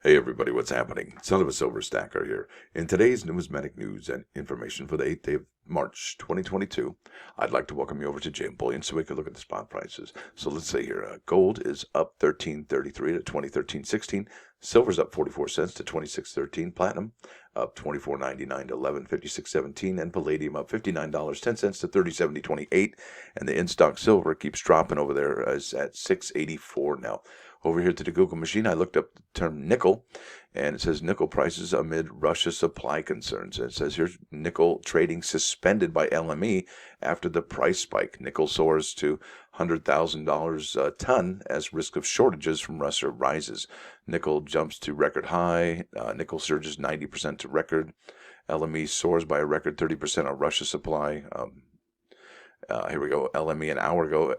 Hey everybody, what's happening? Son of a silver stacker here. In today's numismatic news and information for the 8th day of March 2022, I'd like to welcome you over to JM Bullion so we can look at the spot prices. So let's see here. Gold is up 13.33 to 20.13.16. Silver's up 44 cents to 26.13. Platinum up 24.99 to 11.56.17. And palladium up $59.10 to 30.70.28. And the in-stock silver keeps dropping over there is at 6.84 now. Over here to the Google machine, I looked up the term nickel, and it says nickel prices amid Russia supply concerns. And it says here's nickel trading suspended by LME after the price spike. Nickel soars to $100,000 a ton as risk of shortages from Russia rises. Nickel jumps to record high. Nickel surges 90% to record. LME soars by a record 30% on Russia supply. Here we go. LME an hour ago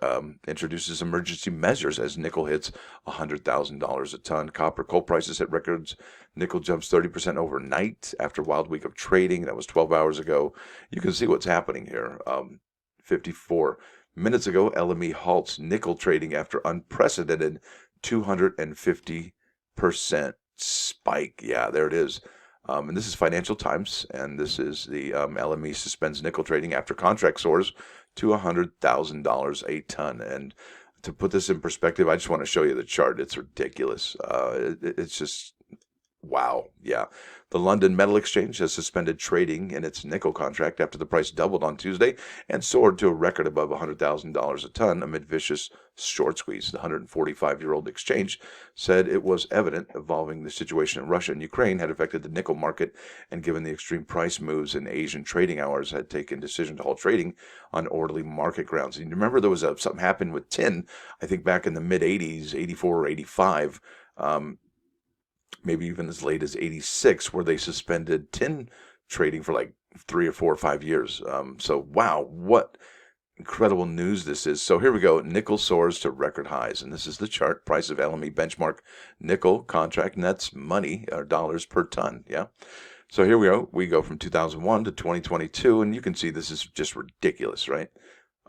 introduces emergency measures as nickel hits $100,000 a ton. Copper coal prices hit records. Nickel jumps 30% overnight after wild week of trading. That was 12 hours ago. You can see what's happening here. 54 minutes ago, LME halts nickel trading after unprecedented 250% spike. Yeah, there it is. And this is Financial Times, and this is the LME suspends nickel trading after contract soars to $100,000 a ton. And to put this in perspective, I just want to show you the chart. It's ridiculous. It's just, wow. Yeah. The London Metal Exchange has suspended trading in its nickel contract after the price doubled on Tuesday and soared to a record above $100,000 a ton amid vicious short squeeze. The 145-year-old exchange said it was evident evolving the situation in Russia and Ukraine had affected the nickel market, and given the extreme price moves in Asian trading hours, had taken decision to halt trading on orderly market grounds. And you remember there was something happened with tin, I think back in the mid-80s, 84 or 85, maybe even as late as 86, where they suspended tin trading for like 3 or 4 or 5 years. So, wow, what incredible news this is. So here we go. Nickel soars to record highs. And this is the chart. Price of LME benchmark nickel contract nets money, or dollars per ton. Yeah. So here we go. We go from 2001 to 2022. And you can see this is just ridiculous, right?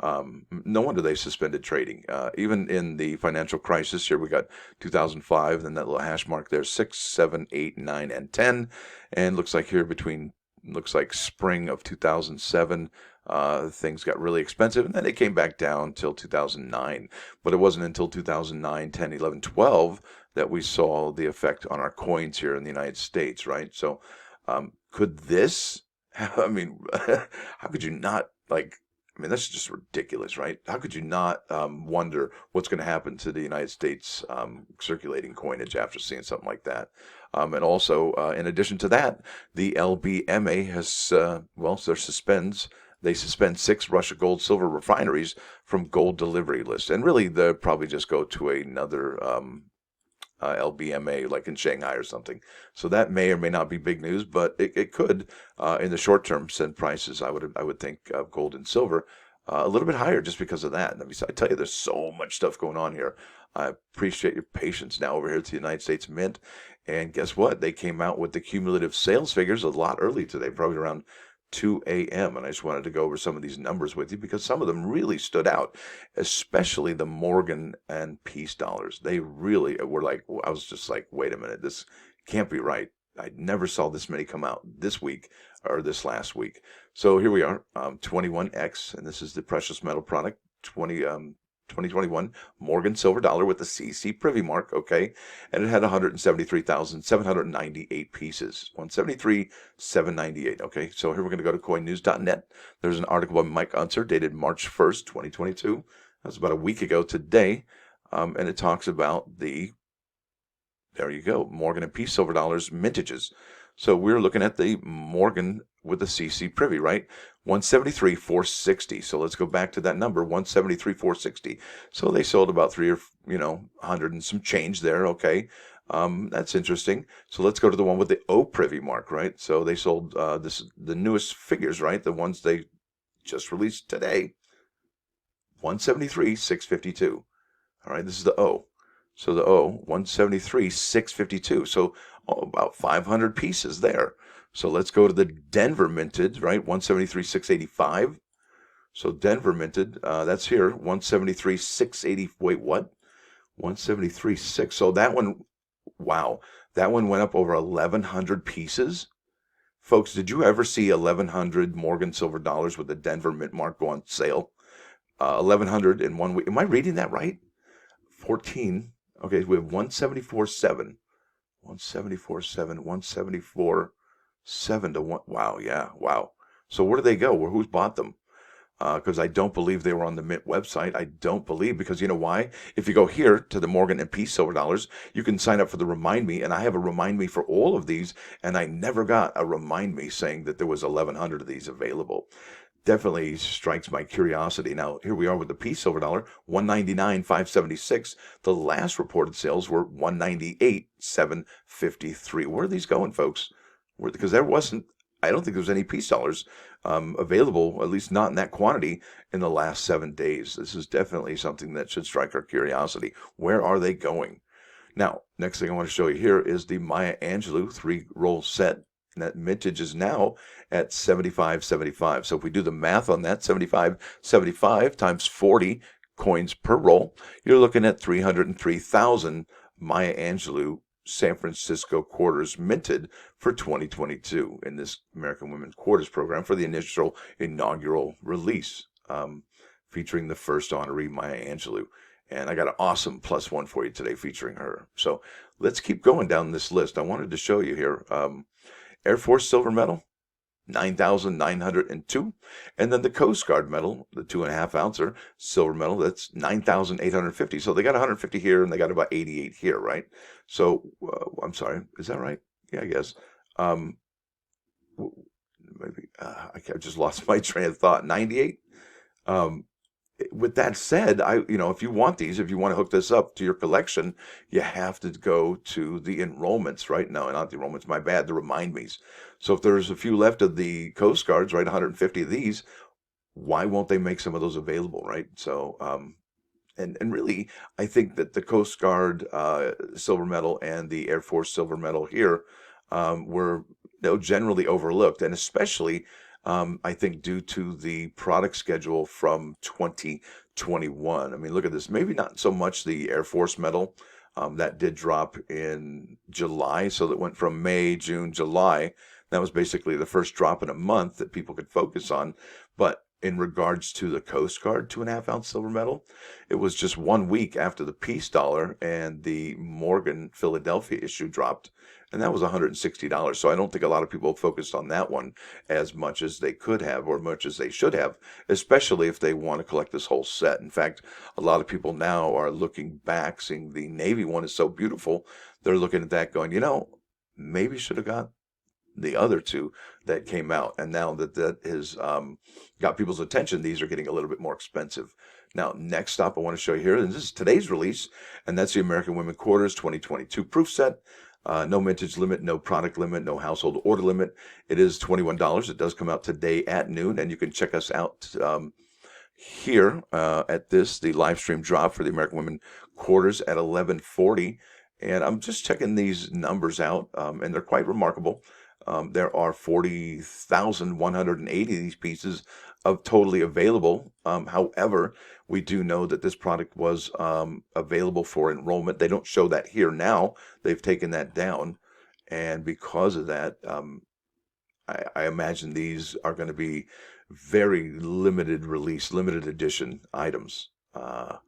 No wonder they suspended trading. Even in the financial crisis, here we got 2005, then that little hash mark there, 6, 7, 8, 9, and 10. And looks like here looks like spring of 2007, things got really expensive, and then they came back down till 2009. But it wasn't until 2009, 10, 11, 12 that we saw the effect on our coins here in the United States, right? So could this, I mean, how could you not that's just ridiculous, right? How could you not wonder what's going to happen to the United States circulating coinage after seeing something like that? And also, in addition to that, the LBMA has, they suspend 6 Russia gold silver refineries from gold delivery list. And really, they'll probably just go to another LBMA, like in Shanghai or something. So that may or may not be big news, but it could, in the short term, send prices, I would think, of gold and silver a little bit higher just because of that. I tell you, there's so much stuff going on here. I appreciate your patience now over here to the United States Mint. And guess what? They came out with the cumulative sales figures a lot early today, probably around 2 a.m. And I just wanted to go over some of these numbers with you because some of them really stood out, especially the Morgan and Peace dollars. They really were like, I was just like, wait a minute, this can't be right. I never saw this many come out this week or this last week. So here we are, 21X, and this is the precious metal product, 2021 Morgan silver dollar with the CC privy mark, okay? And it had 173,798 pieces. 173,798, okay? So here we're going to go to coinnews.net. There's an article by Mike Unser dated March 1st, 2022. That's about a week ago today. And it talks about there you go, Morgan and Peace silver dollars mintages. So we're looking at the Morgan with the CC privy, right? 173,460. So let's go back to that number, 173,460. So they sold about 100 and some change there, okay? That's interesting. So let's go to the one with the O privy mark, right? So they sold the newest figures, right? The ones they just released today, 173,652. All right, this is the O. So the O, 173,652. So about 500 pieces there. So let's go to the Denver minted, right? 173,685. So Denver minted, that's here, 173,680. Wait, what? 173,6. So that one, wow. That one went up over 1,100 pieces. Folks, did you ever see 1,100 Morgan silver dollars with the Denver mint mark go on sale? 1,100 in 1 week. Am I reading that right? 14. Okay, we have 174.7. 174.7. 174.7 to 1. Wow, yeah, wow. So where do they go? Who's bought them? Because I don't believe they were on the Mint website. I don't believe, because you know why? If you go here to the Morgan and Peace silver dollars, you can sign up for the Remind Me, and I have a Remind Me for all of these, and I never got a Remind Me saying that there was 1,100 of these available. Definitely strikes my curiosity. Now, here we are with the Peace silver dollar, 199,576. The last reported sales were 198,753. Where are these going, folks? Because there wasn't, I don't think there was any Peace dollars available, at least not in that quantity, in the last 7 days. This is definitely something that should strike our curiosity. Where are they going? Now, next thing I want to show you here is the Maya Angelou 3-roll set. And that mintage is now at 75.75. So if we do the math on that, 75.75 times 40 coins per roll, you're looking at 303,000 Maya Angelou San Francisco quarters minted for 2022 in this American Women's Quarters program for the inaugural release, featuring the first honoree, Maya Angelou. And I got an awesome +1 for you today featuring her. So let's keep going down this list. I wanted to show you here. Air Force silver medal, 9,902. And then the Coast Guard medal, the 2.5 ouncer silver medal, that's 9,850. So they got 150 here and they got about 88 here, right? So, I'm sorry, is that right? Yeah, I guess. Maybe I just lost my train of thought. 98. With that said, if you want these, if you want to hook this up to your collection, you have to go to the enrollments, right? No, not the enrollments, my bad, the Remind Me's. So if there's a few left of the Coast Guards, right, 150 of these, why won't they make some of those available, right? So, and really, I think that the Coast Guard silver medal and the Air Force silver medal here were generally overlooked, and especially I think due to the product schedule from 2021. I mean, look at this. Maybe not so much the Air Force medal. That did drop in July, so that went from May, June, July. That was basically the first drop in a month that people could focus on. But in regards to the Coast Guard 2.5 ounce silver medal, it was just 1 week after the Peace dollar and the Morgan Philadelphia issue dropped, and that was $160. So I don't think a lot of people focused on that one as much as they could have, or much as they should have, especially if they want to collect this whole set. In fact, a lot of people now are looking back, seeing the Navy one is so beautiful, they're looking at that going, maybe should have got the other two that came out. And now that has got people's attention, these are getting a little bit more expensive. Now, next up, I want to show you here, and this is today's release, and that's the American Women Quarters 2022 Proof Set. No mintage limit, no product limit, no household order limit. It is $21. It does come out today at noon, and you can check us out here at the live stream drop for the American Women Quarters at 11:40. And I'm just checking these numbers out, and they're quite remarkable. There are 40,180 of these pieces of totally available. However, we do know that this product was available for enrollment. They don't show that here now. They've taken that down. And because of that, I imagine these are going to be very limited release, limited edition items. And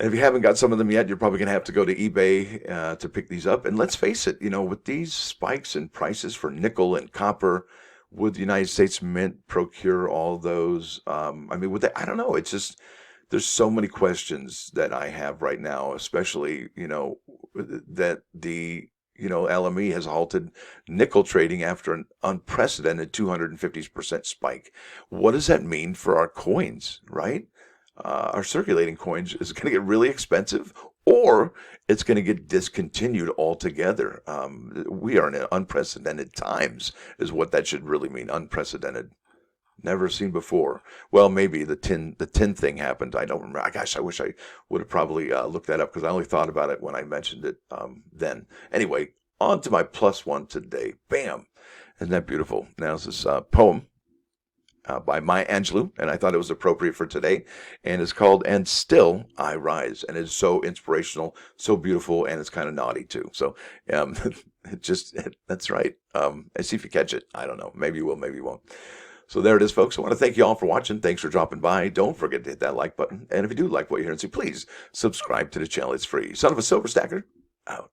if you haven't got some of them yet, you're probably going to have to go to eBay to pick these up. And let's face it, with these spikes in prices for nickel and copper, would the United States Mint procure all those? I mean, would they? I don't know. It's just, there's so many questions that I have right now, especially, that the LME has halted nickel trading after an unprecedented 250% spike. What does that mean for our coins, right? Our circulating coins, is going to get really expensive, or it's going to get discontinued altogether. We are in unprecedented times, is what that should really mean. Unprecedented, never seen before. Well, maybe the tin thing happened. I don't remember. Gosh, I wish I would have probably looked that up, because I only thought about it when I mentioned it then. Anyway, on to my +1 today. Bam! Isn't that beautiful? Now this is poem. by Maya Angelou, and I thought it was appropriate for today. And it's called "And Still I Rise," and it's so inspirational, so beautiful, and it's kind of naughty too. So, um, that's right. And see if you catch it. I don't know. Maybe you will. Maybe you won't. So there it is, folks. I want to thank you all for watching. Thanks for dropping by. Don't forget to hit that like button. And if you do like what you hear and see, please subscribe to the channel. It's free. Son of a silver stacker, out.